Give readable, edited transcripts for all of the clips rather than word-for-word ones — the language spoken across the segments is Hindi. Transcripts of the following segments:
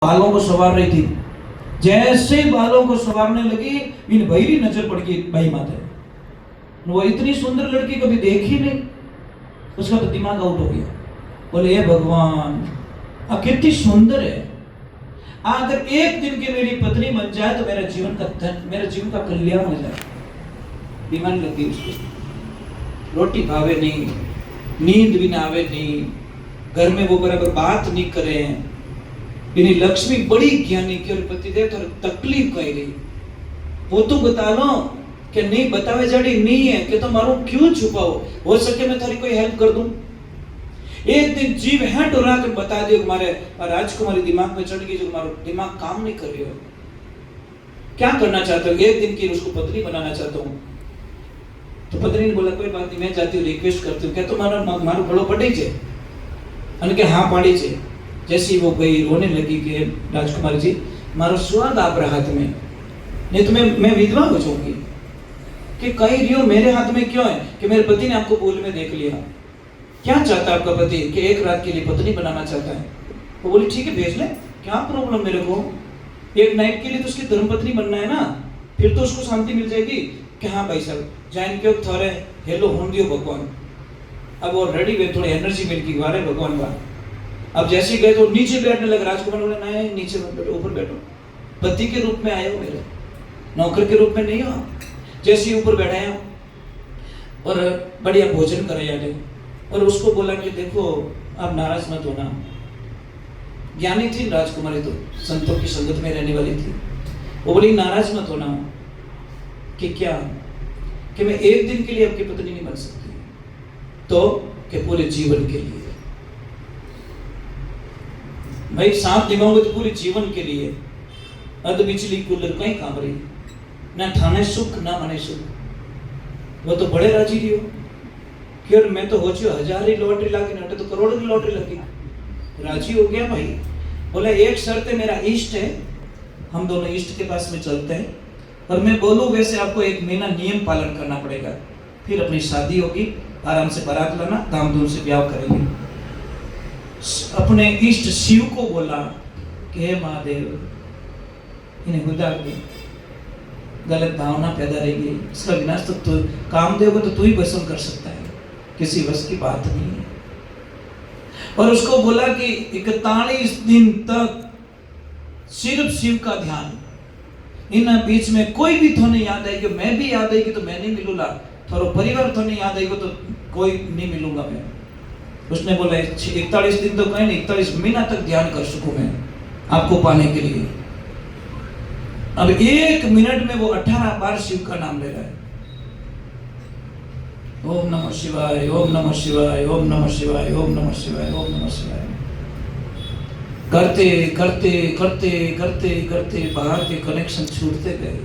बालों को संवार रही थी। जैसे बालों को संवारने लगी, इन भैरी नजर पड़ गई भाई माता। वो इतनी सुंदर लड़की कभी देखी नहीं। उसका तो दिमाग आउट हो गया। बोले हे भगवान, अब कितनी सुंदर है। अगर एक दिन की मेरी पत्नी बन जाए तो मेरा जीवन का कल्याण हो जाए। बीमारी लगी उसको, रोटी भावे नहीं, नींद भी ना आवे नहीं, घर में वो बराबर बात नहीं करे। इन्हीं लक्ष्मी बड़ी ज्ञानी के पति दे तो तकलीफ कही गई। वो तो बता लो कि नहीं बतावे जड़ी नहीं है कि तुम्हारो क्यों छुपाओ, हो सके मैं थारी कोई हेल्प कर दूं। एक दिन जीव है डरा के बता दे हमारे राजकुमारी दिमाग में चढ़ गई, जो हमारा दिमाग काम नहीं कर रही हो। क्या करना चाहते हो? एक दिन की उसको पत्नी बनाना चाहता हूँ। तो पत्नी ने बोला कोई बात नहीं, मैं जाती हूँ, रिक्वेस्ट करती हूँ, क्या तुम्हारा मारो बड़ो पड़ी छे? अने के हाँ पाड़ी छे। जैसी वो गई रोने लगी कि राजकुमारी जी, मारो सुहाग आप हाथ में, नहीं तो मैं विधवा हो जाऊंगी। कि कही रियो मेरे हाथ में क्यों है? कि मेरे पति ने आपको भूल में देख लिया। क्या चाहता है आपका पति? कि एक रात के लिए पत्नी बनाना चाहता है। वो बोली ठीक है भेज ले, क्या प्रॉब्लम मेरे को, एक नाइट के लिए तो उसकी धर्मपत्नी बनना है ना, फिर तो उसको शांति मिल जाएगी। कि हाँ भाई साहब जान क्यों थोड़े हेलो होन दियो भगवान। अब ऑलरेडी वे थोड़ी एनर्जी मिल गई वारे भगवान का। अब जैसे गए तो नीचे बैठने लगे। राजकुमार बोले नहीं नीचे मत बैठो, ऊपर बैठो। पति के रूप में आए हो मेरे, नौकर के रूप में नहीं हो। जैसे ऊपर बैठाया और बढ़िया भोजन कराया गया और उसको बोला कि देखो आप नाराज मत होना। ज्ञानी थी राजकुमारी, तो संतों की संगत में रहने वाली थी। वो बोली नाराज मत होना। कि क्या? कि मैं एक दिन के लिए आपकी पत्नी नहीं बन सकती, तो कि पूरे जीवन के लिए। भाई सांप निभाऊंगे तो पूरे जीवन के लिए। अध बिजली कूलर कहीं काम रही ना, ठाने सुख ना मने सुख। वो तो बड़े राजी रही हो कि मैं तो हो चुका 1000 की लॉटरी लाके ना तो करोड़ की लॉटरी लगी। राजी हो गया भाई। बोला एक शर्त है, मेरा इष्ट है, हम दोनों इष्ट के पास में चलते हैं और मैं बोलूं वैसे आपको 1 महीना नियम पालन करना पड़ेगा, फिर अपनी शादी होगी, आराम से बारात लाना, धाम-धूम से ब्याह करेंगे। अपने इष्ट शिव को बोला कि हे महादेव, इन्हें हृदय में गलत भावना पैदा रहेगी, इसका विनाश तो तू काम देगा तो तू ही भस्म कर सकता है, किसी वश की बात नहीं है। और उसको बोला कि 41 दिन तक सिर्फ शिव का ध्यान। इन बीच में कोई भी तो नहीं याद आएगी, मैं भी याद आएगी तो मैं नहीं मिलूंगा, थोड़ा परिवार तो नहीं याद आएगा तो कोई नहीं मिलूंगा मैं। उसने बोला 41 दिन तो कहीं नहीं, 41 महीना तक ध्यान कर सकूं मैं आपको पाने के लिए। अब 1 मिनट में वो 18 बार शिव का नाम ले रहा है। ओम नमः शिवाय, ओम नमः शिवाय, ओम नमः शिवाय, ओम नमः शिवाय, ओम नमः शिवाय। करते करते करते करते करते बाहर के कनेक्शन छूटते गए,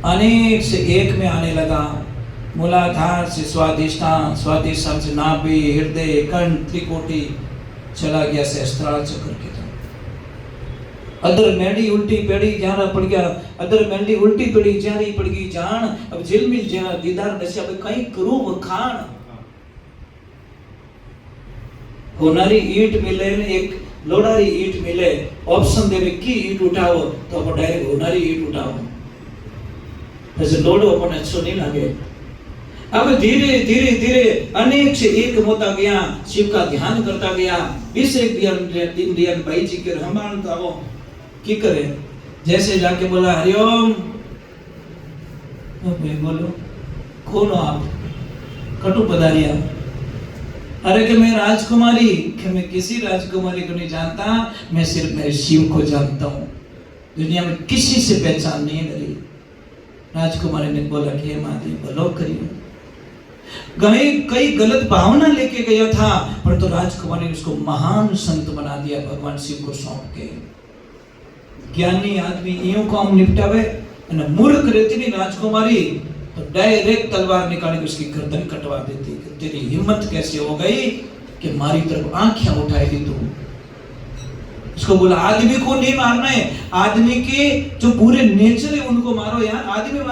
अनेक से एक में आने लगा। मूलाधार से स्वादिष्टान, स्वादिष्टान से नाभि, हृदय, कंठ, त्रिकोटि चला गया सहस्त्रार चक्र के तक। अदर मेंढी उल्टी पेड़ी जाना पड़ गया, अदर मेंढी उल्टी पेड़ी जारी पड़ गई जान। अब झिलमिल जा दीदार नशा पे कहीं करूं वखाण। होनारी ईट मिले ने एक लोडारी ईट मिले, ऑप्शन देवे की ईट उठाओ तो आप डायरेक्ट होनारी ईट उठाओ। ऐसे लोडो अपन अच्छो नहीं लगे। अब धीरे धीरे धीरे अनेक से एक होता गया, शिव का ध्यान करता गया। इस एक दिन भाई जी के रहमान का वो की करे, जैसे जाके बोला हरिओम। भाई बोलो कौन हो आप? कटु पधारिया। अरे कि मैं राजकुमारी, कि मैं किसी राजकुमारी को नहीं जानता, मैं सिर्फ मेरे शिव को जानता हूँ, दुनिया में किसी से पहचान नहीं मेरी। राजकुमारी ने बोला कि महादेव भलो करिए। कई गलत भावना लेके गया था, पर तो राजकुमारी ने उसको महान संत बना दिया भगवान शिव को सौंप के। ज्ञानी आदमी यूं काम निपटावे, मूर्ख रहती नहीं राजकुमारी तो डायरेक्ट तलवार निकाल के उसकी गर्दन कटवा देती। तेरी हिम्मत कैसे हो गई कि मारी तरफ आंखें उठाई दी तू? उसको बोला आदमी को नहीं मारना है, आदमी के जो बुरे नेचर है उनको मारो यार। आदमी मारना